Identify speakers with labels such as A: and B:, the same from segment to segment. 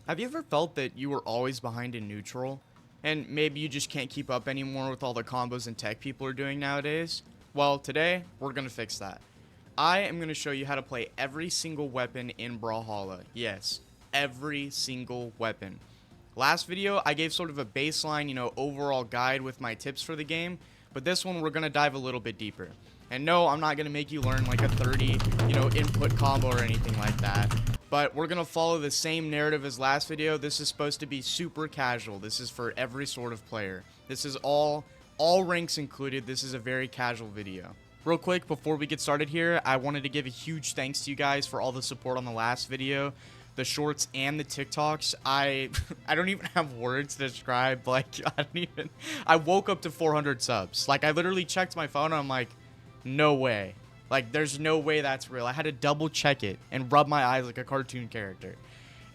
A: Have you ever felt that you were always behind in neutral? And maybe you just can't keep up anymore with all the combos and tech people are doing nowadays? Well, today, we're going to fix that. I am going to show you how to play every single weapon in Brawlhalla. Yes, every single weapon. Last video, I gave sort of a baseline, overall guide with my tips for the game. But this one, we're going to dive a little bit deeper. And no, I'm not going to make you learn like a 30, input combo or anything like that. But we're going to follow the same narrative as last video. This is supposed to be super casual. This is for every sort of player. This is all ranks included. This is a very casual video. Real quick, before we get started here, I wanted to give a huge thanks to you guys for all the support on the last video, the shorts and the TikToks. I don't even have words to describe. Like, I woke up to 400 subs. Like, I literally checked my phone and I'm like, no way. Like, there's no way that's real. I had to double check it and rub my eyes like a cartoon character.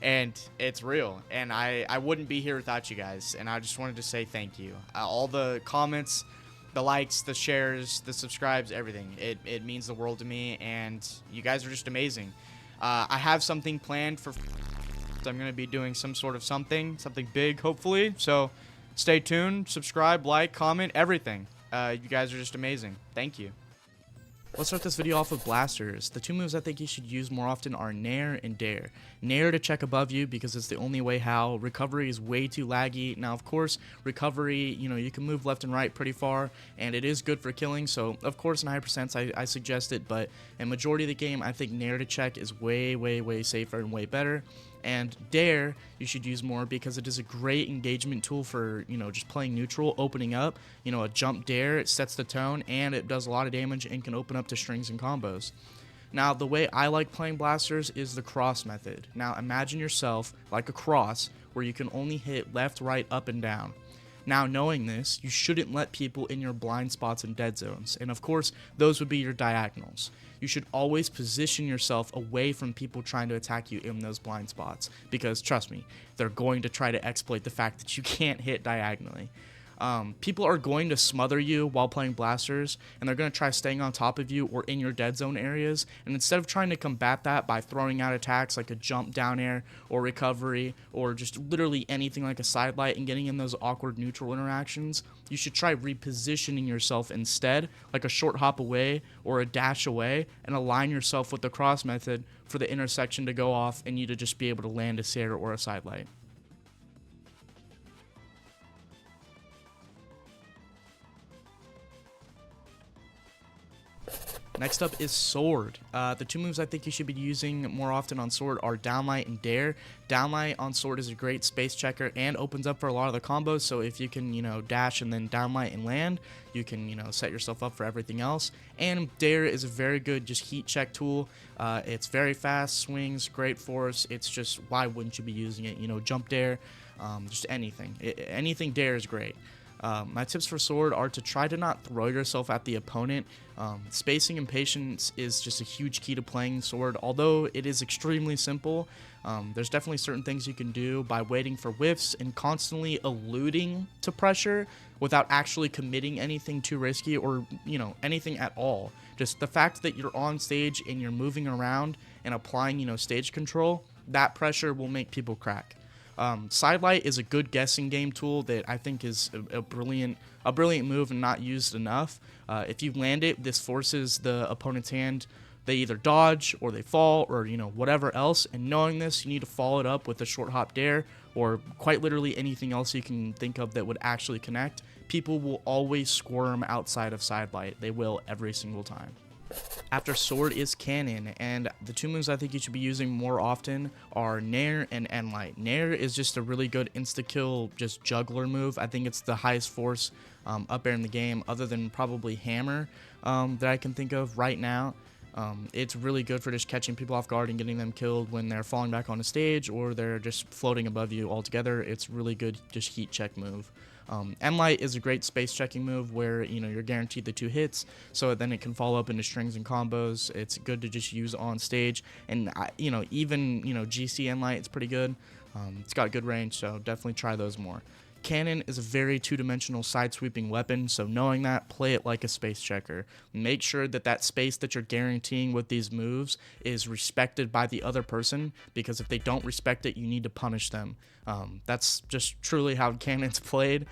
A: And it's real. And I wouldn't be here without you guys. And I just wanted to say thank you. All the comments, the likes, the shares, the subscribes, everything. It means the world to me. And you guys are just amazing. I have something planned for... I'm going to be doing some sort of something big, hopefully. So stay tuned, subscribe, like, comment, everything. You guys are just amazing. Thank you. Let's start this video off with blasters. The two moves I think you should use more often are Nair and Dare. Nair to check above you because it's the only way how. Recovery is way too laggy. Now, of course, recovery, you can move left and right pretty far, and it is good for killing. So, of course, in high percents, I suggest it, but in majority of the game, I think Nair to check is way, way, way safer and way better. And Dare, you should use more because it is a great engagement tool for, just playing neutral, opening up. A jump Dare, it sets the tone, and it does a lot of damage and can open up to strings and combos. Now, the way I like playing blasters is the cross method. Now, imagine yourself like a cross where you can only hit left, right, up, and down. Now, knowing this, you shouldn't let people in your blind spots and dead zones. And of course, those would be your diagonals. You should always position yourself away from people trying to attack you in those blind spots. Because, trust me, they're going to try to exploit the fact that you can't hit diagonally. People are going to smother you while playing blasters, and they're going to try staying on top of you or in your dead zone areas, and instead of trying to combat that by throwing out attacks like a jump down air or recovery or just literally anything like a sidelight and getting in those awkward neutral interactions, you should try repositioning yourself instead, like a short hop away or a dash away, and align yourself with the cross method for the intersection to go off and you to just be able to land a Sair or a sidelight. Next up is Sword. The two moves I think you should be using more often on Sword are Downlight and Dare. Downlight on Sword is a great space checker and opens up for a lot of the combos, so if you can, dash and then Downlight and land, you can, set yourself up for everything else. And Dare is a very good just heat check tool. It's very fast, swings, great force. It's just, why wouldn't you be using it? Jump Dare, just anything. Anything Dare is great. My tips for Sword are to try to not throw yourself at the opponent. Spacing and patience is just a huge key to playing Sword. Although it is extremely simple, there's definitely certain things you can do by waiting for whiffs and constantly alluding to pressure without actually committing anything too risky or, anything at all. Just the fact that you're on stage and you're moving around and applying, stage control, that pressure will make people crack. Sidelight is a good guessing game tool that I think is a brilliant move and not used enough. If you land it, this forces the opponent's hand. They either dodge or they fall or whatever else. And knowing this, you need to follow it up with a short hop Dare or quite literally anything else you can think of that would actually connect. People will always squirm outside of Sidelight. They will every single time. After Sword is Cannon, and the two moves I think you should be using more often are Nair and Enlight. Nair is just a really good insta-kill, just juggler move. I think it's the highest force up air in the game, other than probably Hammer that I can think of right now. It's really good for just catching people off guard and getting them killed when they're falling back on a stage or they're just floating above you altogether. It's really good just heat check move. Enlight is a great space checking move where you're guaranteed the 2 hits, so then it can follow up into strings and combos. It's good to just use on stage, and even GC Enlight, it's pretty good. It's got good range, so definitely try those more. Cannon is a very two-dimensional side-sweeping weapon, so knowing that, play it like a space checker. Make sure that that space that you're guaranteeing with these moves is respected by the other person, because if they don't respect it, you need to punish them. That's just truly how Cannon's played.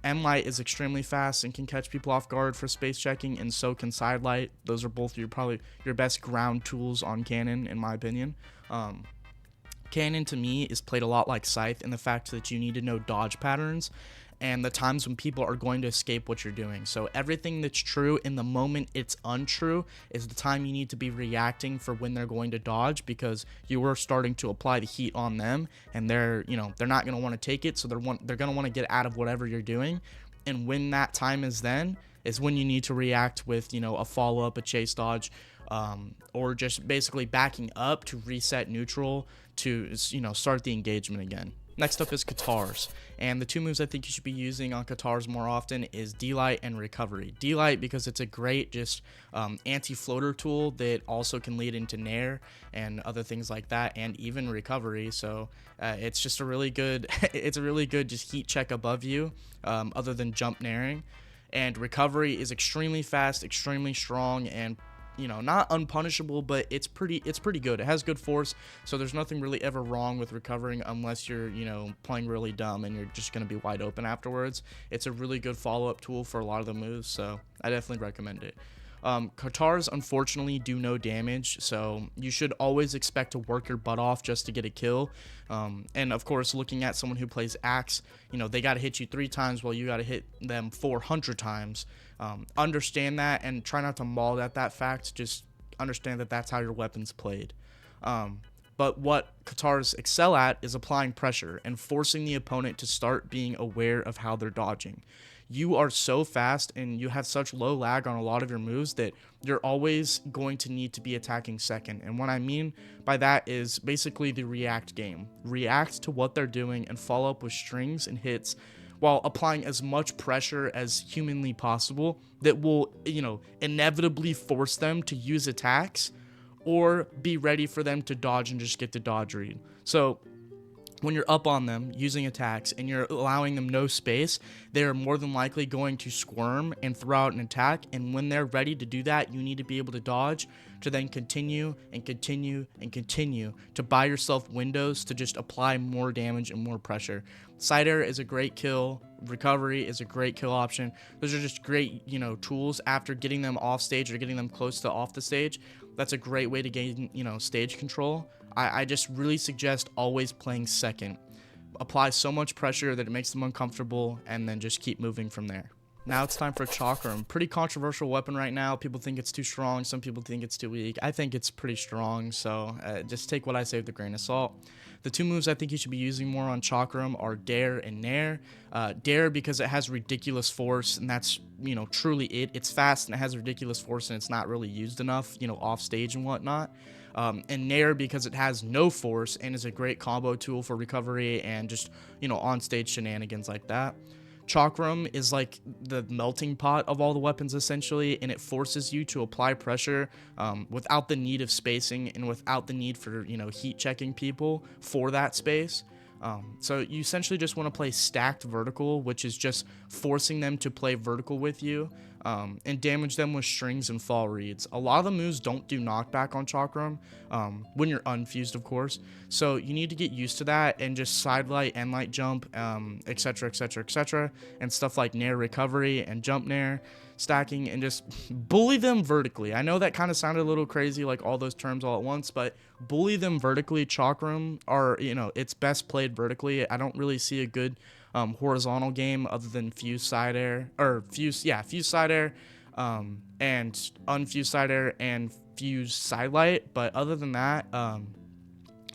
A: M-Light is extremely fast and can catch people off guard for space checking, and so can Sidelight. Those are both probably your best ground tools on Cannon, in my opinion. Cannon to me is played a lot like Scythe in the fact that you need to know dodge patterns and the times when people are going to escape what you're doing. So everything that's true in the moment it's untrue is the time you need to be reacting for when they're going to dodge, because you are starting to apply the heat on them, and they're not going to want to take it, so they're going to want to get out of whatever you're doing. And when that time is when you need to react with, a follow-up, a chase dodge, or just basically backing up to reset neutral to, start the engagement again. Next up is Katars, and the two moves I think you should be using on Katars more often is D-Light and Recovery. D-Light because it's a great just anti-floater tool that also can lead into Nair and other things like that, and even Recovery. So it's just a really good, just heat check above you, other than jump Nairing. And Recovery is extremely fast, extremely strong, and not unpunishable, but it's pretty good. It has good force, so there's nothing really ever wrong with recovering unless you're, playing really dumb and you're just going to be wide open afterwards. It's a really good follow-up tool for a lot of the moves, so I definitely recommend it. Katars unfortunately do no damage, so you should always expect to work your butt off just to get a kill. And of course, looking at someone who plays Axe, they got to hit you 3 times while you got to hit them 400 times. Understand that and try not to maul at that fact. Just understand that that's how your weapon's played. But what Katars excel at is applying pressure and forcing the opponent to start being aware of how they're dodging. You are so fast and you have such low lag on a lot of your moves that you're always going to need to be attacking second. And what I mean by that is basically the react game. React to what they're doing and follow up with strings and hits while applying as much pressure as humanly possible that will, inevitably force them to use attacks or be ready for them to dodge and just get the dodge read. So when you're up on them using attacks and you're allowing them no space, they're more than likely going to squirm and throw out an attack. And when they're ready to do that, you need to be able to dodge to then continue and continue and continue to buy yourself windows to just apply more damage and more pressure. Side air is a great kill. Recovery is a great kill option. Those are just great, tools after getting them off stage or getting them close to off the stage. That's a great way to gain, stage control. I just really suggest always playing second. Apply so much pressure that it makes them uncomfortable, and then just keep moving from there. Now it's time for Chakram. Pretty controversial weapon right now. People think it's too strong. Some people think it's too weak. I think it's pretty strong, so just take what I say with a grain of salt. The two moves I think you should be using more on Chakram are Dare and Nair. Dare because it has ridiculous force, and that's, truly it. It's fast and it has ridiculous force, and it's not really used enough, off stage and whatnot. And Nair because it has no force and is a great combo tool for recovery and just, on stage shenanigans like that. Chakram is like the melting pot of all the weapons essentially, and it forces you to apply pressure without the need of spacing and without the need for, heat checking people for that space. So you essentially just want to play stacked vertical, which is just forcing them to play vertical with you, and damage them with strings and fall reads. A lot of the moves don't do knockback on Chakram, when you're unfused, of course. So you need to get used to that and just side light and light jump, etc, etc, etc, and stuff like Nair recovery and jump Nair stacking, and just bully them vertically. I know that kind of sounded a little crazy, like all those terms all at once, but bully them vertically. Chakram are, it's best played vertically. I don't really see a good horizontal game other than fuse side air, or fuse side air, and unfused side air and fuse side light. But other than that,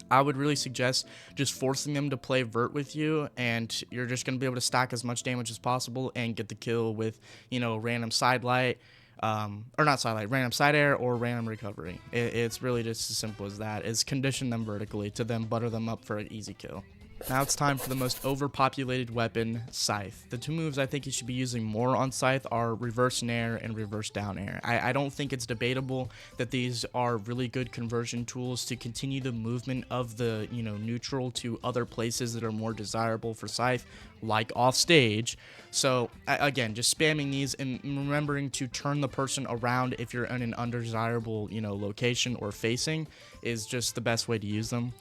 A: I would really suggest just forcing them to play vert with you, and you're just going to be able to stack as much damage as possible and get the kill with, random side light, or not side light, random side air or random recovery. It's really just as simple as that, is condition them vertically to then butter them up for an easy kill. Now it's time for the most overpopulated weapon, Scythe. The two moves I think you should be using more on Scythe are reverse nair and reverse down air. I don't think it's debatable that these are really good conversion tools to continue the movement of the neutral to other places that are more desirable for Scythe, like off stage. So again, just spamming these and remembering to turn the person around if you're in an undesirable location or facing is just the best way to use them.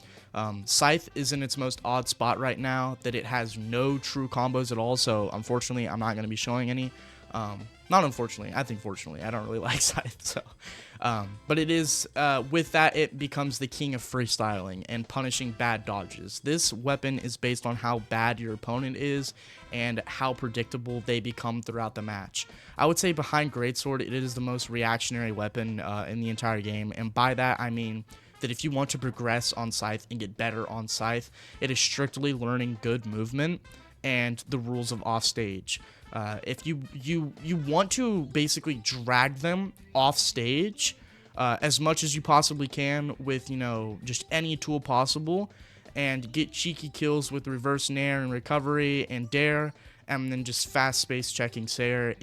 A: Scythe is in its most odd spot right now that it has no true combos at all, so unfortunately I'm not going to be showing any. Not unfortunately, I think fortunately. I don't really like Scythe, so but it is with that it becomes the king of freestyling and punishing bad dodges. This weapon is based on how bad your opponent is and how predictable they become throughout the match. I would say behind Greatsword it is the most reactionary weapon in the entire game, and by that I mean that if you want to progress on Scythe and get better on Scythe, it is strictly learning good movement and the rules of offstage. If you want to basically drag them off stage as much as you possibly can with just any tool possible, and get cheeky kills with reverse nair and recovery and dare, and then just fast space checking Sayer,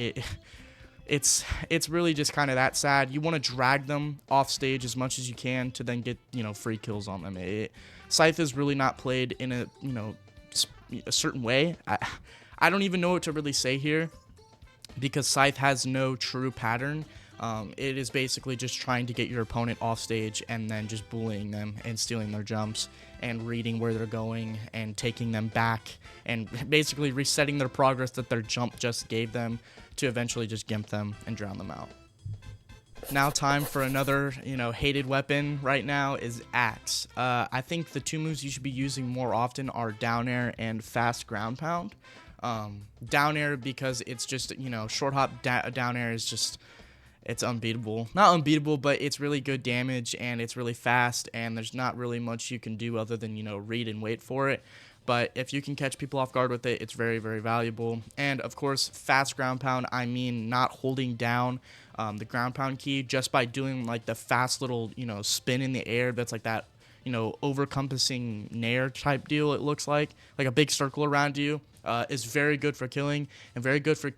A: it's really just kind of that sad. You want to drag them off stage as much as you can to then get free kills on them. Scythe is really not played in a certain way. I don't even know what to really say here, because Scythe has no true pattern. It is basically just trying to get your opponent off stage and then just bullying them and stealing their jumps and reading where they're going and taking them back and basically resetting their progress that their jump just gave them to eventually just gimp them and drown them out. Now time for another, hated weapon right now is Axe. I think the two moves you should be using more often are down air and fast ground pound. Down air because it's just, short hop down air is just, it's unbeatable. Not unbeatable, but it's really good damage and it's really fast and there's not really much you can do other than, read and wait for it. But if you can catch people off guard with it, it's very, very valuable. And of course, fast ground pound, I mean not holding down the ground pound key, just by doing like the fast little, spin in the air that's like that, overcompassing nair type deal, it looks like a big circle around you. Is very good for killing and very good for,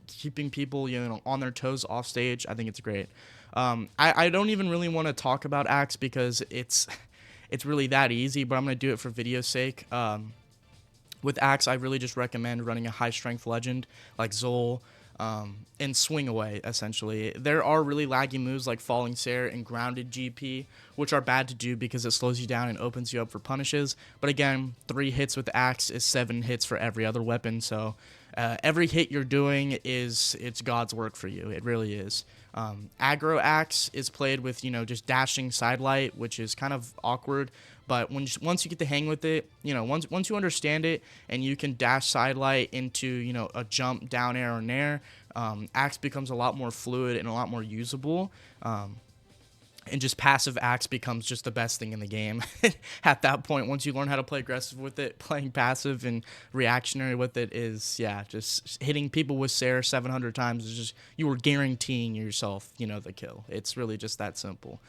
A: keeping people, on their toes off stage. I think it's great. I don't even really want to talk about Axe because it's really that easy, but I'm going to do it for video's sake. With Axe, I really just recommend running a high strength legend like Zol, and swing away, essentially. There are really laggy moves like Falling Sayer and Grounded GP, which are bad to do because it slows you down and opens you up for punishes. But again, 3 hits with Axe is 7 hits for every other weapon, so every hit you're doing it's God's work for you. It really is. Aggro Axe is played with, just dashing sidelight, which is kind of awkward. But once you get the hang with it, once you understand it and you can dash sidelight into, a jump, down air, or nair, Axe becomes a lot more fluid and a lot more usable. And just passive Axe becomes just the best thing in the game. At that point, once you learn how to play aggressive with it, playing passive and reactionary with it is, just hitting people with Sayer 700 times is just, you are guaranteeing yourself, the kill. It's really just that simple.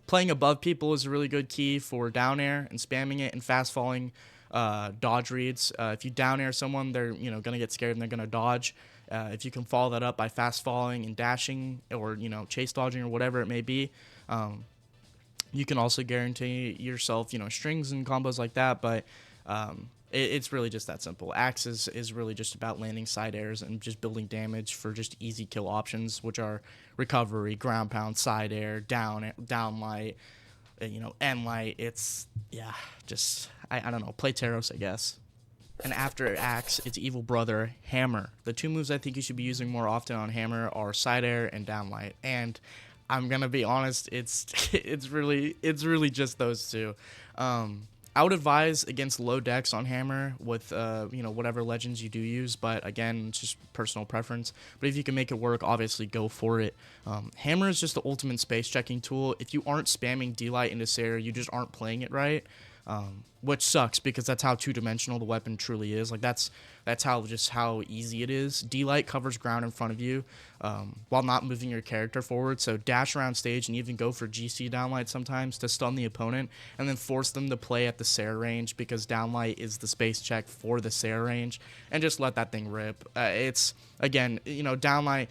A: Playing above people is a really good key for down air and spamming it and fast falling dodge reads. If you down air someone, they're going to get scared and they're going to dodge. If you can follow that up by fast falling and dashing or chase dodging or whatever it may be, you can also guarantee yourself strings and combos like that. But it's really just that simple. Axe is really just about landing side airs and just building damage for just easy kill options, which are recovery, ground pound, side air, down light, end light. It's just I don't know, play Taros, I guess. And after Axe, its evil brother, Hammer. The two moves I think you should be using more often on Hammer are side air and downlight. And I'm gonna be honest, it's really just those two. I would advise against low decks on Hammer with whatever legends you do use, but again, it's just personal preference. But if you can make it work, obviously go for it. Hammer is just the ultimate space checking tool. If you aren't spamming D-Light into Sayer, you just aren't playing it right. which sucks because that's how two-dimensional the weapon truly is. Like that's how easy it is. D-Light covers ground in front of you while not moving your character forward. So dash around stage and even go for GC downlight sometimes to stun the opponent and then force them to play at the Sarah range because downlight is the space check for the Sarah range, and just let that thing rip. It's, again, downlight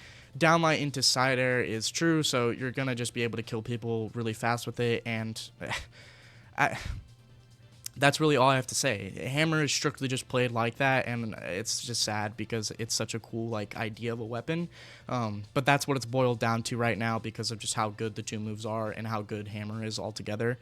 A: into side air is true, so you're going to just be able to kill people really fast with it, and that's really all I have to say. Hammer is strictly just played like that, and it's just sad because it's such a cool like idea of a weapon. But that's what it's boiled down to right now because of just how good the two moves are and how good Hammer is altogether.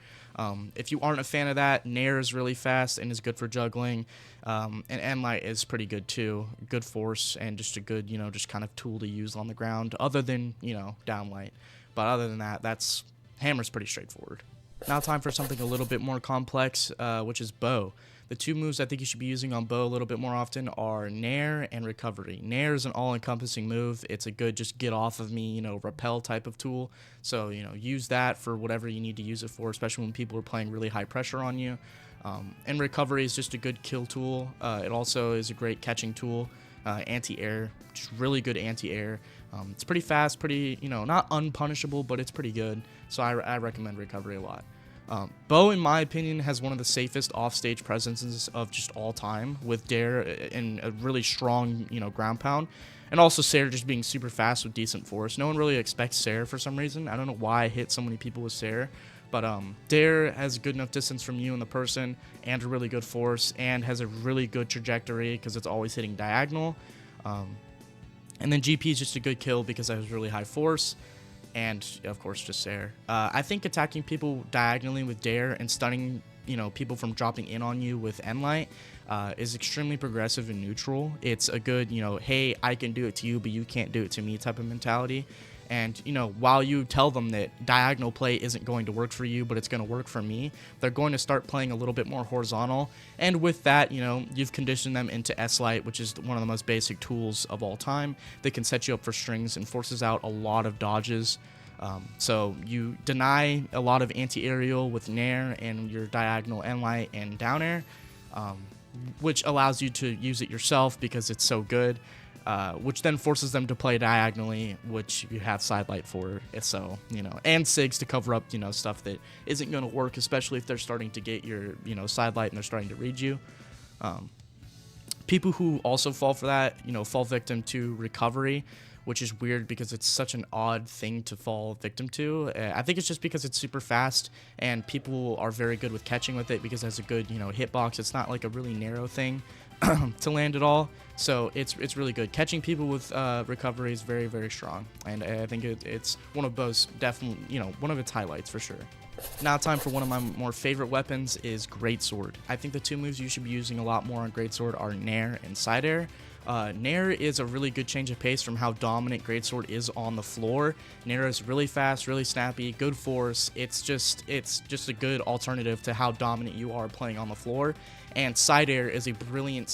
A: If you aren't a fan of that, Nair is really fast and is good for juggling, and Enlight is pretty good too. Good force and just a good, just kind of tool to use on the ground, other than, downlight. But other than that, Hammer's pretty straightforward. Now time for something a little bit more complex, which is bow. The two moves I think you should be using on bow a little bit more often are Nair and Recovery. Nair is an all-encompassing move. It's a good just get off of me, repel type of tool. So, use that for whatever you need to use it for, especially when people are playing really high pressure on you. And Recovery is just a good kill tool. It also is a great catching tool. Anti-air, just really good anti-air. It's pretty fast, pretty, not unpunishable, but it's pretty good. So I recommend Recovery a lot. Bow, in my opinion, has one of the safest offstage presences of just all time, with Dare and a really strong, ground pound. And also Sarah just being super fast with decent force. No one really expects Sarah for some reason. I don't know why I hit so many people with Sarah. But Dare has good enough distance from you and the person, and a really good force, and has a really good trajectory because it's always hitting diagonal. And then GP is just a good kill because it has really high force, and of course just Sarah. I think attacking people diagonally with Dare and stunning people from dropping in on you with Enlight is extremely progressive and neutral. It's a good hey, I can do it to you but you can't do it to me type of mentality. And, while you tell them that diagonal play isn't going to work for you, but it's going to work for me, they're going to start playing a little bit more horizontal. And with that, you've conditioned them into S-Light, which is one of the most basic tools of all time that can set you up for strings and forces out a lot of dodges. So you deny a lot of anti-aerial with Nair and your diagonal Enlight and down air, which allows you to use it yourself because it's so good. Which then forces them to play diagonally, which you have sidelight for. So, and SIGs to cover up, stuff that isn't going to work, especially if they're starting to get your, sidelight and they're starting to read you. People who also fall for that, fall victim to Recovery, which is weird because it's such an odd thing to fall victim to. I think it's just because it's super fast and people are very good with catching with it because it has a good, hitbox. It's not like a really narrow thing to land at all. So it's really good. Catching people with Recovery is very, very strong. And I think it's one of Bow's definitely, one of its highlights for sure. Now time for one of my more favorite weapons is Greatsword. I think the two moves you should be using a lot more on Greatsword are Nair and Side Air. Nair is a really good change of pace from how dominant Greatsword is on the floor. Nair is really fast, really snappy, good force. It's just a good alternative to how dominant you are playing on the floor. And Side Air is a brilliant,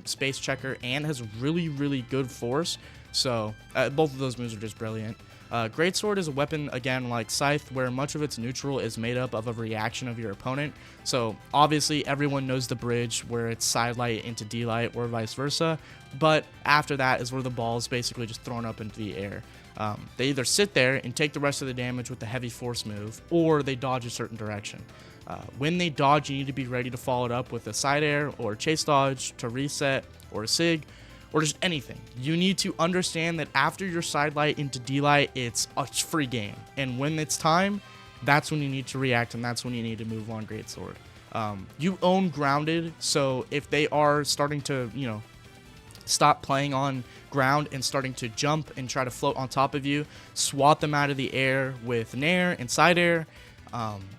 A: space checker and has really, really good force. So both of those moves are just brilliant. Greatsword is a weapon, again, like Scythe, where much of its neutral is made up of a reaction of your opponent. So obviously everyone knows the bridge where it's sidelight into D-light or vice versa, but after that is where the ball is basically just thrown up into the air. They either sit there and take the rest of the damage with the heavy force move, or they dodge a certain direction. When they dodge, you need to be ready to follow it up with a side air or a chase dodge to reset, or a SIG, or just anything. You need to understand that after your sidelight into D-light, it's a free game. And when it's time, that's when you need to react, and that's when you need to move on Greatsword. You own grounded, so if they are starting to, stop playing on ground and starting to jump and try to float on top of you, swat them out of the air with Nair and side air.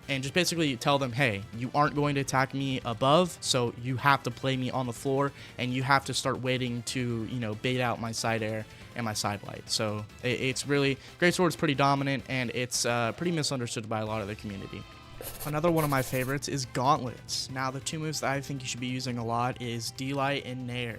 A: And just basically tell them, hey, you aren't going to attack me above, so you have to play me on the floor, and you have to start waiting to, bait out my side air and my side light. So it's really, Greatsword's pretty dominant, and it's pretty misunderstood by a lot of the community. Another one of my favorites is Gauntlets. Now, the two moves that I think you should be using a lot is D-Light and Nair.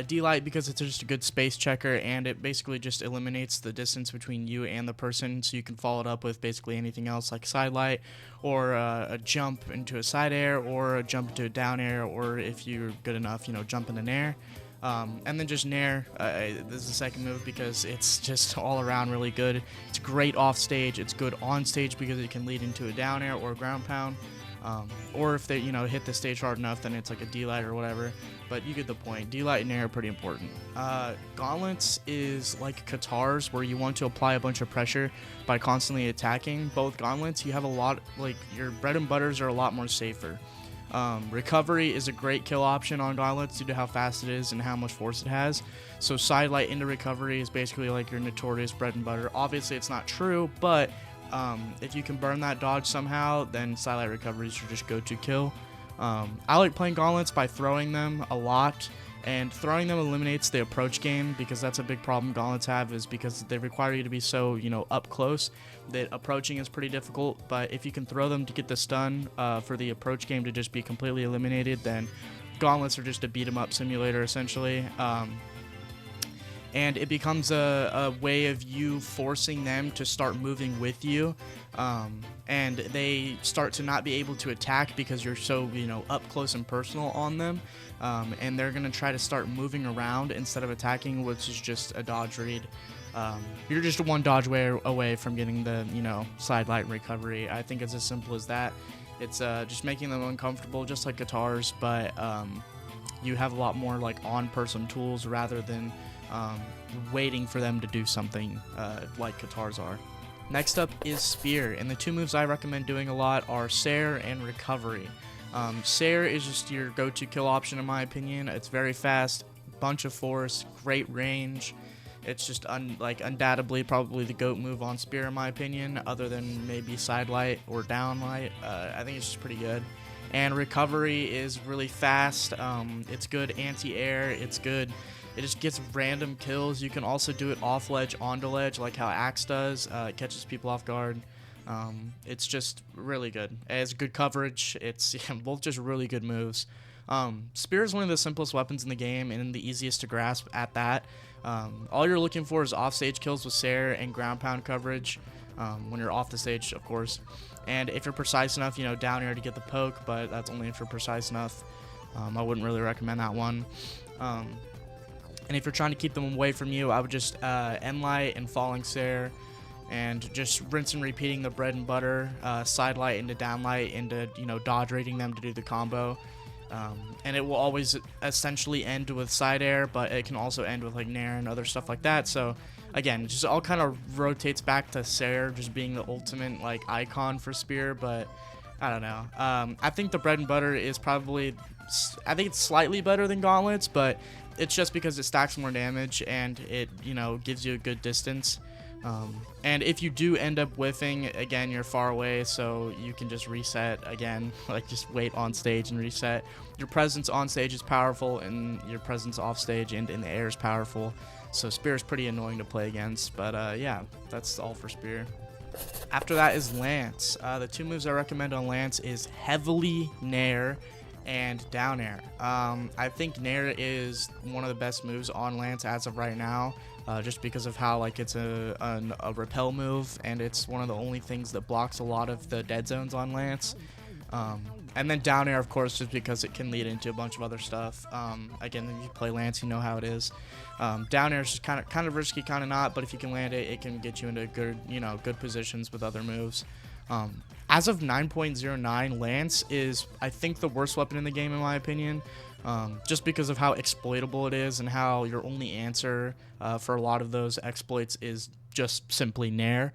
A: D-Light because it's just a good space checker, and it basically just eliminates the distance between you and the person, so you can follow it up with basically anything else like Side Light, or a jump into a side air, or a jump into a down air, or if you're good enough, jump in an air. And then just Nair, this is the second move because it's just all around really good. It's great off stage, it's good on stage because it can lead into a down air or a ground pound. Or if they, hit the stage hard enough, then it's like a D-Light or whatever. But you get the point. D-Light and Nair are pretty important. Gauntlets is like Katars, where you want to apply a bunch of pressure by constantly attacking. Both Gauntlets, you have a lot, like your bread and butters are a lot more safer. Recovery is a great kill option on Gauntlets due to how fast it is and how much force it has. So Side Light into recovery is basically like your notorious bread and butter. Obviously, it's not true, but if you can burn that dodge somehow, then Side Light recovery is your just go-to kill. I like playing Gauntlets by throwing them a lot, and throwing them eliminates the approach game because that's a big problem Gauntlets have, is because they require you to be so, up close that approaching is pretty difficult. But if you can throw them to get the stun for the approach game to just be completely eliminated, then Gauntlets are just a beat-em-up simulator essentially. And it becomes a way of you forcing them to start moving with you, and they start to not be able to attack because you're so up close and personal on them, and they're gonna try to start moving around instead of attacking, which is just a dodge read. You're just one dodge away from getting the Side Light recovery. I think it's as simple as that. It's just making them uncomfortable, just like Katars, but you have a lot more like on-person tools rather than waiting for them to do something like Katars are. Next up is Spear, and the two moves I recommend doing a lot are Sair and Recovery. Sair is just your go-to kill option in my opinion. It's very fast, bunch of force, great range. It's just undoubtedly probably the GOAT move on Spear in my opinion, other than maybe Side Light or Down Light. I think it's just pretty good. And Recovery is really fast. It's good anti-air. It's good. It just gets random kills. You can also do it off ledge, onto ledge, like how Axe does. It catches people off guard. It's just really good. It has good coverage. It's both just really good moves. Spear is one of the simplest weapons in the game and the easiest to grasp at that. All you're looking for is offstage kills with Sair and ground pound coverage when you're off the stage, of course. And if you're precise enough, down air to get the poke, but that's only if you're precise enough. I wouldn't really recommend that one. And if you're trying to keep them away from you, I would just end light and falling Sair, and just rinse and repeating the bread and butter, Side Light into down light into dodge rating them to do the combo. And it will always essentially end with side air, but it can also end with like Nair and other stuff like that. So again, just all kind of rotates back to Sair just being the ultimate like icon for Spear. But I don't know. I think the bread and butter is probably, I think it's slightly better than Gauntlets, but it's just because it stacks more damage and it gives you a good distance. And if you do end up whiffing, again, you're far away, so you can just reset again, like just wait on stage and reset. Your presence on stage is powerful, and your presence off stage and in the air is powerful. So Spear is pretty annoying to play against, but yeah, that's all for Spear. After that is Lance. The two moves I recommend on Lance is heavily Nair and down air. I think Nair is one of the best moves on Lance as of right now. Just because of how like it's a repel move, and it's one of the only things that blocks a lot of the dead zones on Lance. And then down air, of course, just because it can lead into a bunch of other stuff. Again, if you play Lance, you know how it is. Down air is just kind of risky, kind of not, but if you can land it, it can get you into good good positions with other moves. As of 9.09, Lance is, I think, the worst weapon in the game in my opinion. Just because of how exploitable it is and how your only answer for a lot of those exploits is just simply Nair.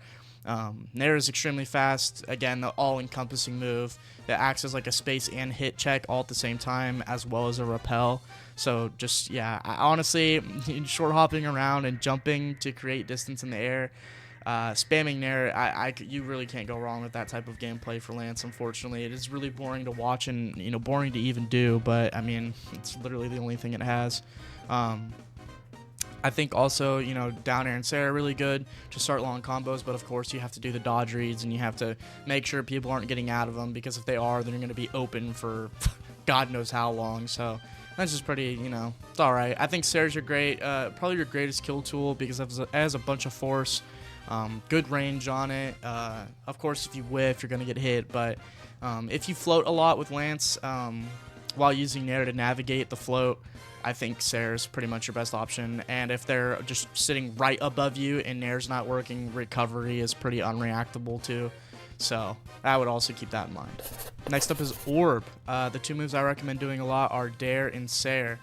A: Nair is extremely fast. Again, the all-encompassing move that acts as like a space and hit check all at the same time, as well as a repel. So just, yeah, honestly, short hopping around and jumping to create distance in the air, spamming Nair, you really can't go wrong with that type of gameplay for Lance. Unfortunately, it is really boring to watch and boring to even do, but I mean, it's literally the only thing it has. I think also down air and Sair are really good to start long combos, but of course you have to do the dodge reads and you have to make sure people aren't getting out of them, because if they are, then you're going to be open for God knows how long. So
B: That's just pretty, you know, it's alright. I think Sarah's your probably your greatest kill tool because it has a bunch of force, good range on it. Of course, if you whiff, you're going to get hit, but if you float a lot with Lance while using Nair to navigate the float, I think Sarah's pretty much your best option. And if they're just sitting right above you and Nair's not working, recovery is pretty unreactable too. So I would also keep that in mind. Next up is Orb. The two moves I recommend doing a lot are Dare and Sair.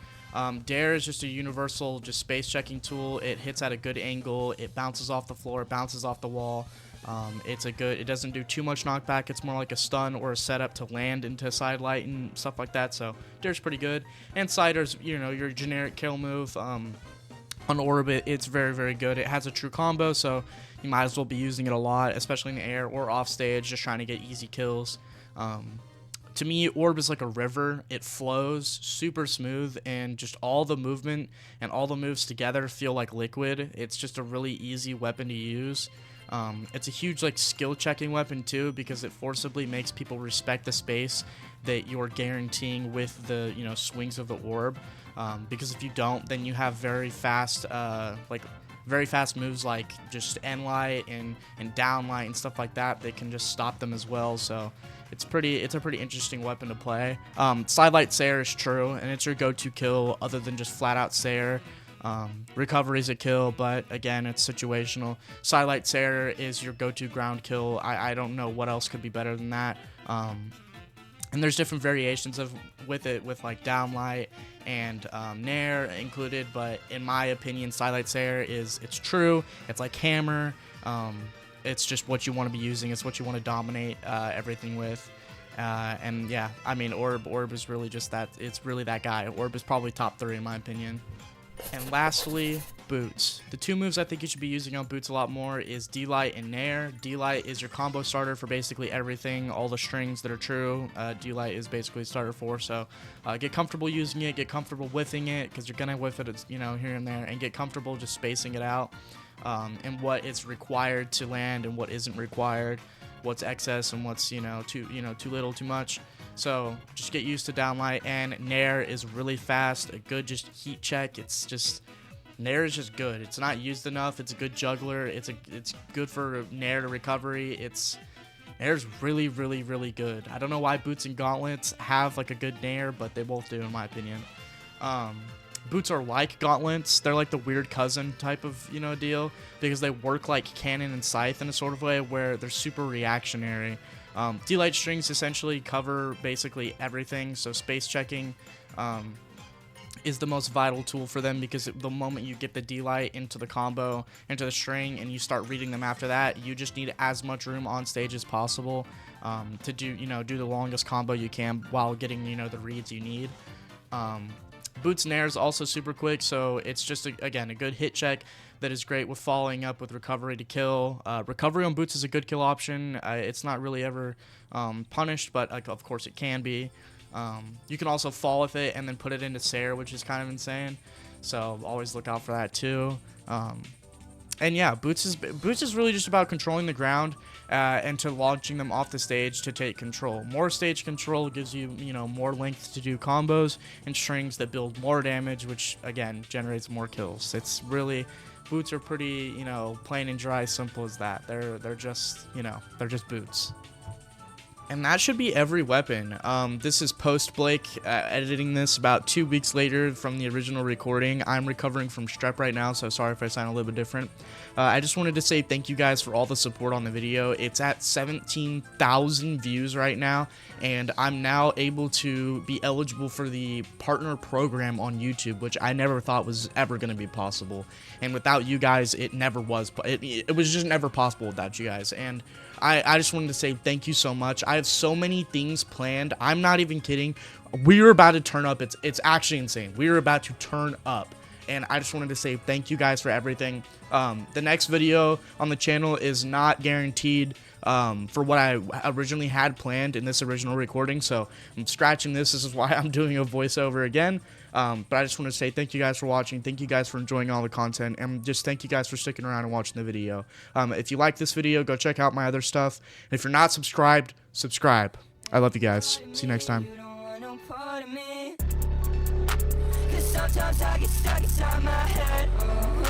B: Dare is just a universal space checking tool. It hits at a good angle. It bounces off the floor, bounces off the wall. It doesn't do too much knockback. It's more like a stun or a setup to land into side light and stuff like that. So Dare's pretty good. And Cider's, you know, your generic kill move. On Orb, it's very, very good. It has a true combo, so you might as well be using it a lot, especially in the air or off stage, just trying to get easy kills. To me, Orb is like a river. It flows super smooth, and just all the movement and all the moves together feel like liquid. It's just a really easy weapon to use. It's a huge skill checking weapon too, because it forcibly makes people respect the space that you're guaranteeing with the swings of the orb. Because if you don't, then you have very fast moves like just end light and down light and stuff like that. They can just stop them as well. So it's a pretty interesting weapon to play. Sidelight Sair is true, and it's your go-to kill other than just flat out Sair. Recovery is a kill, but again, it's situational. Sidelight Sair is your go-to ground kill. I don't know what else could be better than that. And there's different variations with downlight and Nair included, but in my opinion, Sidelight Sair it's true. It's like hammer. It's just what you want to be using. It's what you want to dominate everything with. And yeah, I mean, Orb is really just that. It's really that guy. Orb is probably top 3 in my opinion. And lastly, Boots. The two moves I think you should be using on Boots a lot more is D-Light and Nair. D-Light is your combo starter for basically everything, all the strings that are true. D-Light is basically starter for, so get comfortable using it, get comfortable whiffing it, because you're going to whiff it, here and there, and get comfortable just spacing it out, and what is required to land and what isn't required, what's excess and what's, too little, too much. So just get used to downlight, and Nair is really fast, a good just heat check. Nair is just good. It's not used enough. It's a good juggler. It's good for Nair to recovery. Nair's really, really, really good. I don't know why Boots and Gauntlets have a good Nair, but they both do in my opinion. Boots are like Gauntlets. They're like the weird cousin type of deal, because they work like Cannon and Scythe in a sort of way where they're super reactionary. D-Light strings essentially cover basically everything, so space checking is the most vital tool for them, because the moment you get the D-Light into the combo, into the string, and you start reading them after that, you just need as much room on stage as possible to do the longest combo you can while getting the reads you need. Boots Nair is also super quick, so it's just again a good hit check that is great with following up with recovery to kill. Recovery on Boots is a good kill option. It's not really ever punished, but of course it can be. You can also fall with it and then put it into Sair, which is kind of insane. So always look out for that too. And yeah, Boots is really just about controlling the ground and to launching them off the stage to take control. More stage control gives you more length to do combos and strings that build more damage, which again generates more kills. It's really, Boots are pretty plain and dry, simple as that. They're just they're just Boots. And that should be every weapon. This is post Blake editing this about 2 weeks later from the original recording. I'm recovering from strep right now, so sorry if I sound a little bit different. I just wanted to say thank you guys for all the support on the video. It's at 17,000 views right now, and I'm now able to be eligible for the partner program on YouTube, which I never thought was ever going to be possible. And without you guys, it never was. It was just never possible without you guys. And I just wanted to say thank you so much. I have so many things planned. I'm not even kidding. We're about to turn up. It's actually insane. We're about to turn up. And I just wanted to say thank you guys for everything. The next video on the channel is not guaranteed for what I originally had planned in this original recording. So I'm scratching this. This is why I'm doing a voiceover again. But I just want to say thank you guys for watching. Thank you guys for enjoying all the content. And just thank you guys for sticking around and watching the video. If you like this video, go check out my other stuff. And if you're not subscribed, subscribe. I love you guys. See you next time.
C: Sometimes I get stuck inside my head.